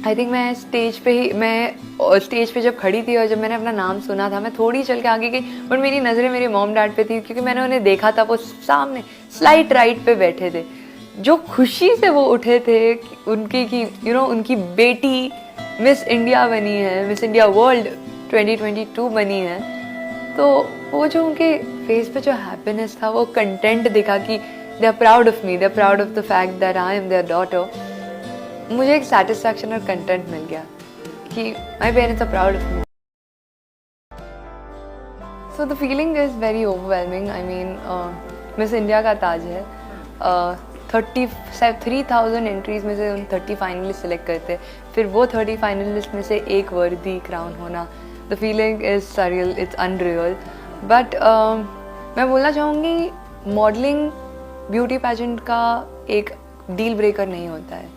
I think मैं stage पे जब खड़ी थी और जब मैंने अपना नाम सुना था, मैं थोड़ी चल के आगे गई, बट मेरी नज़रें मेरे मॉम डैड पे थी, क्योंकि मैंने उन्हें देखा था, वो सामने स्लाइट राइट पे बैठे थे, जो खुशी से वो उठे थे उनकी कि उनकी बेटी मिस इंडिया बनी है, मिस इंडिया वर्ल्ड 2022 बनी है। तो वो जो उनके फेस पे जो हैप्पीनेस था, वो कंटेंट दिखा कि they are proud of me, they are proud of the fact that I am their daughter. मुझे एक सेटिस्फैक्शन और कंटेंट मिल गया कि my parents are proud of me. So the feeling is very overwhelming. I mean Miss India का ताज है। 33,000 entries में से उन 30 फाइनलिस्ट सेलेक्ट करते, फिर वो 30 फाइनलिस्ट में से एक वर्दी क्राउन होना, the feeling is surreal, it's unreal. But मैं बोलना चाहूँगी, मॉडलिंग ब्यूटी पैजेंट का एक डील ब्रेकर नहीं होता है।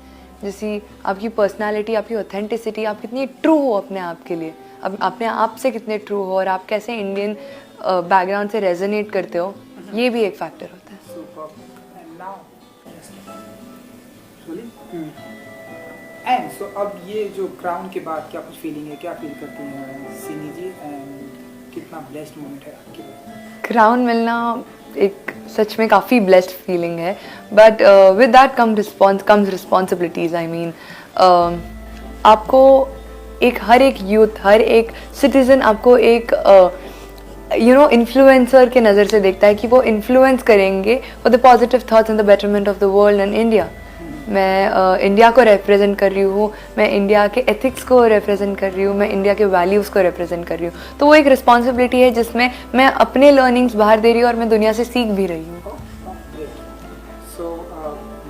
जैसी आपकी पर्सनालिटी, आपकी ऑथेंटिसिटी, आप कितनी ट्रू हो अपने आप के लिए, अब अपने आप से कितने ट्रू हो, और आप कैसे इंडियन बैकग्राउंड से रेजोनेट करते हो, ये भी एक फैक्टर होता है। एंड सो अब ये जो क्राउन के बाद क्या कुछ फीलिंग है, क्या फील करती हैं सिनी जी, एंड कितना ब्लेस्ड मोमेंट है आपके लिए? क्राउन मिलना एक सच में काफ़ी ब्लेस्ड फीलिंग है, but with that comes responsibilities. I mean आपको हर एक यूथ, हर एक सिटीज़न आपको एक इन्फ्लुएंसर के नज़र से देखता है कि वो इन्फ्लुएंस करेंगे for the positive thoughts and the betterment of the world and India. मैं इंडिया को रिप्रेजेंट कर रही हूँ, मैं इंडिया के एथिक्स को रिप्रेजेंट कर रही हूँ, मैं इंडिया के वैल्यूज़ को रिप्रेजेंट कर रही हूँ। तो वो एक रिस्पॉन्सिबिलिटी है जिसमें मैं अपने लर्निंग्स बाहर दे रही हूँ और मैं दुनिया से सीख भी रही हूँ। सो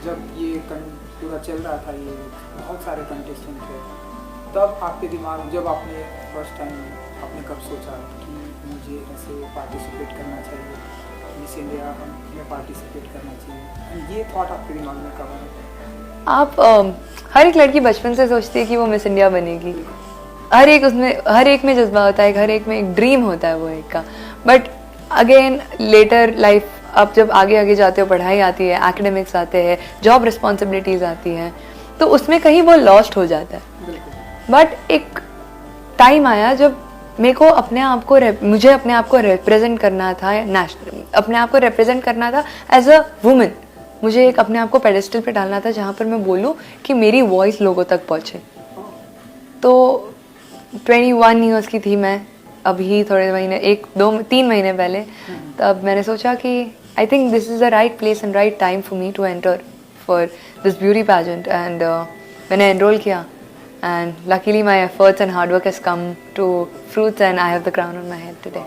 जब ये पूरा चल रहा था, ये बहुत सारे कंटेस्टेंट थे, तब आपके दिमाग, जब आपने फर्स्ट टाइम आपने कब सोचा कि मुझे ऐसे पार्टिसिपेट करना चाहिए, मिस इंडिया में पार्टिसिपेट करना चाहिए, ये थॉट आपके दिमाग में कब आया? आप हर एक लड़की बचपन से सोचती है कि वो मिस इंडिया बनेगी। हर एक में जज्बा होता है, हर एक में एक ड्रीम होता है वो एक का। बट अगेन लेटर लाइफ, आप जब आगे आगे जाते हो, पढ़ाई आती है, एकेडमिक्स आते हैं, जॉब रिस्पॉन्सिबिलिटीज़ आती हैं, तो उसमें कहीं वो लॉस्ट हो जाता है। बट एक टाइम आया जब मुझे अपने आप को रिप्रेजेंट करना था नेशनल, अपने आप को रिप्रेजेंट करना था एज अ वुमेन। मुझे अपने आप को पेडेस्टल पे डालना था जहाँ पर मैं बोलूँ कि मेरी वॉइस लोगों तक पहुँचे। तो 21 ईयर्स की थी मैं, अभी थोड़े महीने, 3 महीने पहले, तब मैंने सोचा कि I think this is the right place and right time for me to enter for this beauty pageant. And मैंने एनरोल किया, and luckily my efforts and hard work has come to fruits and I have the crown on my head today.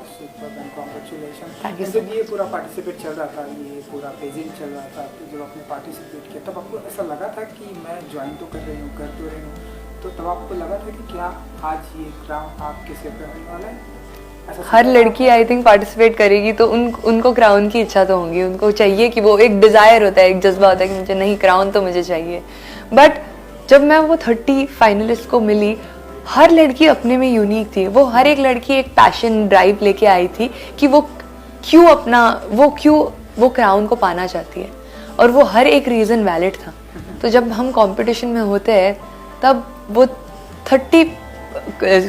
Congratulations. Thank you so जब ये पूरा participate चल रहा था, ये पूरा पेजेंट चल रहा था, तो जब आपने पार्टिसिपेट किया, तब आपको ऐसा लगा था कि मैं ज्वाइन तो कर रही हूँ, कर तो रही हूँ, तो तब आपको लगा था कि क्या आज ये क्राउन आपके सिर पे होने वाला है? हर लड़की आई थिंक पार्टिसिपेट करेगी तो उनको क्राउन की इच्छा तो होगी, उनको चाहिए कि वो एक डिज़ायर होता है, एक जज्बा होता है कि मुझे नहीं, क्राउन तो मुझे चाहिए। बट जब मैं वो 30 फाइनलिस्ट को मिली, हर लड़की अपने में यूनिक थी। वो हर एक लड़की एक पैशन, ड्राइव लेके आई थी कि वो क्यों वो क्राउन को पाना चाहती है, और वो हर एक रीज़न वैलिड था। तो जब हम कंपटीशन में होते हैं, तब वो 30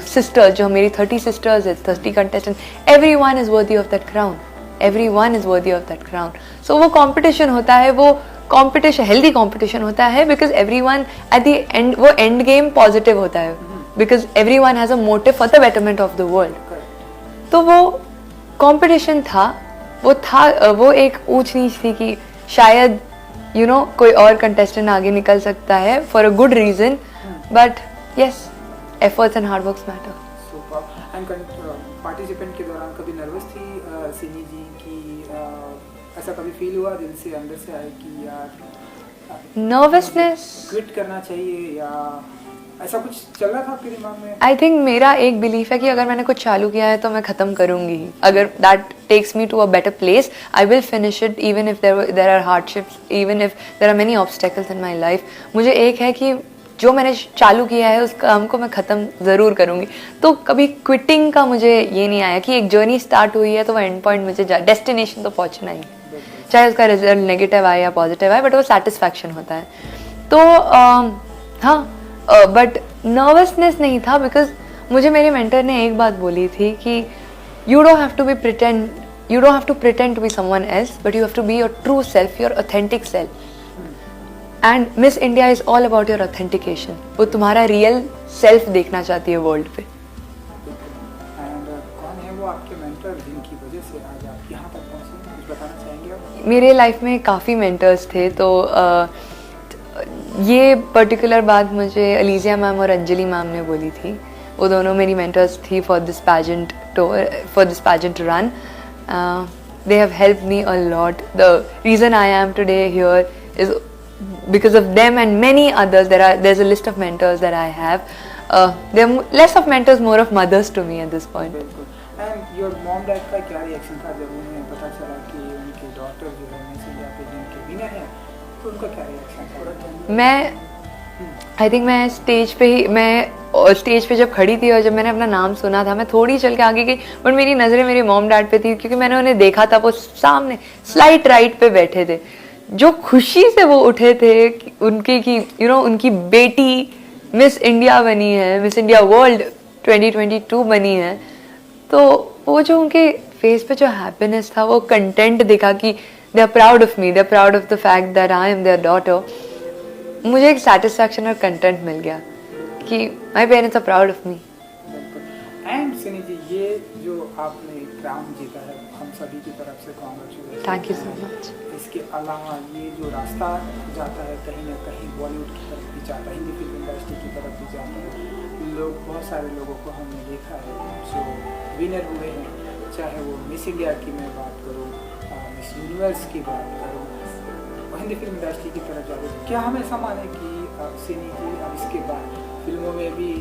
सिस्टर्स, जो मेरी 30 सिस्टर्स है, 30 contestant, everyone is worthy of that crown, everyone is worthy of that crown। So वो कंपटीशन होता है, वो कंपटीशन, हेल्दी कंपटीशन होता है, because everyone at the end, वो एंड गेम पॉजिटिव होता है, because everyone has a motive for the betterment of the world. तो वो कंपटीशन था, वो एक ऊंच नीच थी कि शायद कोई और कंटेस्टेंट आगे निकल सकता है for a good reason, but yes, efforts and hard works matter. Super. And participant के दौरान कभी नर्वस थी सिनी जी की? ऐसा कभी फील हुआ दिल से, अंदर से आए कि यार नर्वसनेस, क्विट करना चाहिए, या ऐसा कुछ चल रहा था आपके दिमाग में? आई थिंक मेरा एक बिलीफ है कि अगर मैंने कुछ चालू किया है तो मैं ख़त्म करूँगी। अगर that takes me to a better place, I will finish it, even if there are hardships, even if there are many obstacles in my life. मुझे एक है कि जो मैंने चालू किया है उस काम को मैं ख़त्म ज़रूर करूँगी। तो कभी क्विटिंग का मुझे ये नहीं आया कि एक जर्नी स्टार्ट हुई है तो वो एंड पॉइंट मुझे डेस्टिनेशन तो पहुँचना ही, चाहे उसका रिजल्ट नेगेटिव आए या पॉजिटिव आए, बट वो सेटिस्फैक्शन होता है। तो हाँ, बट नर्वसनेस नहीं था, बिकॉज मुझे मेरे मेंटर ने एक बात बोली थी कि you don't have to pretend to be someone else, but you have to be your true self, your authentic self. And Miss India is all about your authentication. वो तुम्हारा रियल सेल्फ देखना चाहती है वर्ल्ड पे. And कौन है वो आपके मेंटर जिनकी वजह से आज आप यहाँ तक पहुँचे, कुछ बताना चाहेंगे आप? मेरे लाइफ में काफ़ी मेंटर्स थे, तो ये पर्टिकुलर बात मुझे अलीजिया मैम और अंजलि मैम ने बोली थी. वो दोनों मेरी मेंटर्स थी for this pageant run. They have helped me a lot. The reason I am today here is because of them and many others. There's a list of mentors that I have. They're less of mentors, more of mothers to me at this point. बिल्कुल. And your mom dad का क्या reaction था जब उन्हें पता चला कि उनके डॉटर जो है मिस इंडिया पे जिनके विनर हैं, तो उनका क्या रिएक्शन था? आई थिंक मैं स्टेज पे जब खड़ी थी और जब मैंने अपना नाम सुना था, मैं थोड़ी चल के आगे गई, बट मेरी नज़रें मेरे मॉम डैड पे थी, क्योंकि मैंने उन्हें देखा था. वो सामने स्लाइट राइट पे बैठे थे, जो खुशी से वो उठे थे उनके कि उनकी बेटी मिस इंडिया बनी है, मिस इंडिया वर्ल्ड 2022 बनी है. तो वो जो उनके फेस पे जो हैप्पीनेस था, वो कंटेंट दिखा कि they are proud of me, they are proud of the fact that I am their daughter. मुझे एक सेटिस्फैक्शन और कंटेंट मिल गया कि my parents are proud of me. And Sunny ji, ये जो आपने क्राउन जीता है, हम सभी की तरफ से congratulation. Thank you so much. इसके अलावा ये जो रास्ता जाता है कहीं ना कहीं बॉलीवुड की तरफ भी जाता है, हिंदी फिल्म इंडस्ट्री की तरफ भी जाता है. बहुत सारे लोगों को हमने देखा है जो विनर हुए हैं, चाहे वो मिस इंडिया की मैं बात करूँ, मिस यूनिवर्स की बात करूँ, हिंदी फिल्म इंडस्ट्री की तरफ जाते हैं. क्या हम ऐसा माने कि सनी जी अब इसके बाद फिल्मों में भी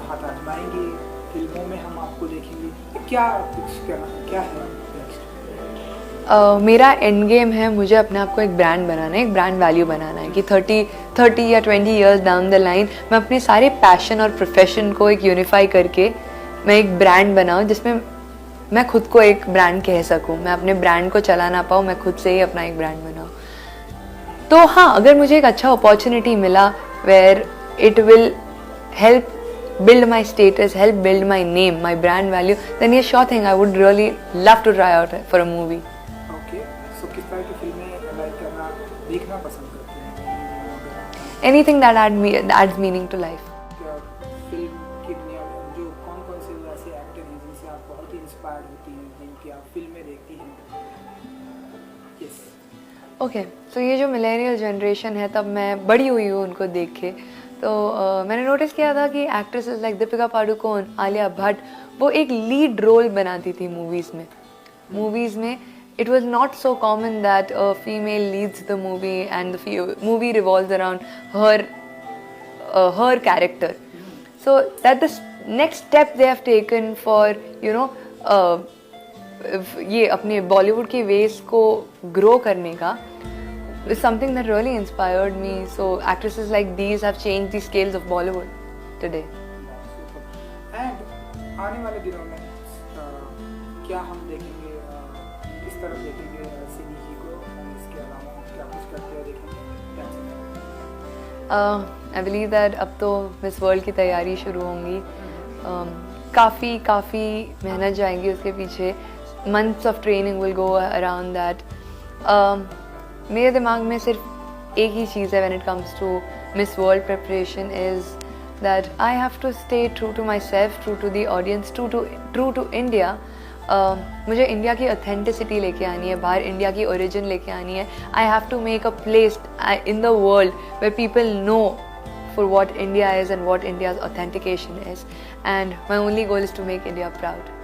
हाथ आजमाएंगे, फिल्मों में हम आपको देखेंगे, क्या कुछ करना, क्या है नेक्स्ट? मेरा एंड गेम है, मुझे अपने आप को एक ब्रांड बनाना है, एक ब्रांड वैल्यू बनाना है कि 30 या 20 इयर्स डाउन द लाइन मैं अपने सारे पैशन और प्रोफेशन को एक यूनिफाई करके मैं एक ब्रांड बनाऊँ, जिसमें मैं खुद को एक ब्रांड कह सकूँ. मैं अपने ब्रांड को चला ना पाऊँ, मैं खुद से ही अपना एक ब्रांड बनाऊँ. तो हाँ, अगर मुझे एक अच्छा अपॉर्चुनिटी मिला where it will help build my status, help build my name, my brand value, then yeah, sure thing, I would really love to try out for a movie. Okay, so किस तरह की फिल्में like करना, देखना पसंद करते हैं? Anything that adds meaning to life. क्या फिल्म की दुनिया में जो कौन से ऐसे एक्टर हैं जिनसे आप बहुत ही इंस्पायर्ड होती हैं, जिनकी आप फिल्में देखती हैं? Yes. Okay, so ये जो मिलेनियल जनरेशन है, तब मैं बड़ी हुई हूँ उनको देख के, तो मैंने नोटिस किया था कि एक्ट्रेसेस लाइक दीपिका पादुकोण, आलिया भट्ट, वो एक लीड रोल बनाती थी मूवीज़ में. It was not so common that a female leads the movie and the movie revolves around her character. So that the next step they have taken for ये अपने बॉलीवुड के veg को grow करने का is something that really inspired me. So actresses like these have changed the scales of Bollywood today. And आने वाले दिनों में क्या हम देखेंगे, किस तरफ देखेंगे सनी जी को, और इसके अलावा क्या कुछ करते हुए देखेंगे? I believe that अब तो मिस वर्ल्ड की तैयारी शुरू होंगी. काफ़ी मेहनत जाएंगी उसके पीछे. Months of training will go around that. मेरे दिमाग में सिर्फ एक ही चीज़ है when it comes to Miss World preparation is that I have to stay true to myself, true to the audience, true to India. मुझे इंडिया की authenticity लेके आनी है, बाहर इंडिया की ओरिजिन लेके आनी है. I have to make a place in the world where people know for what India is and what India's authentication is. And my only goal is to make India proud.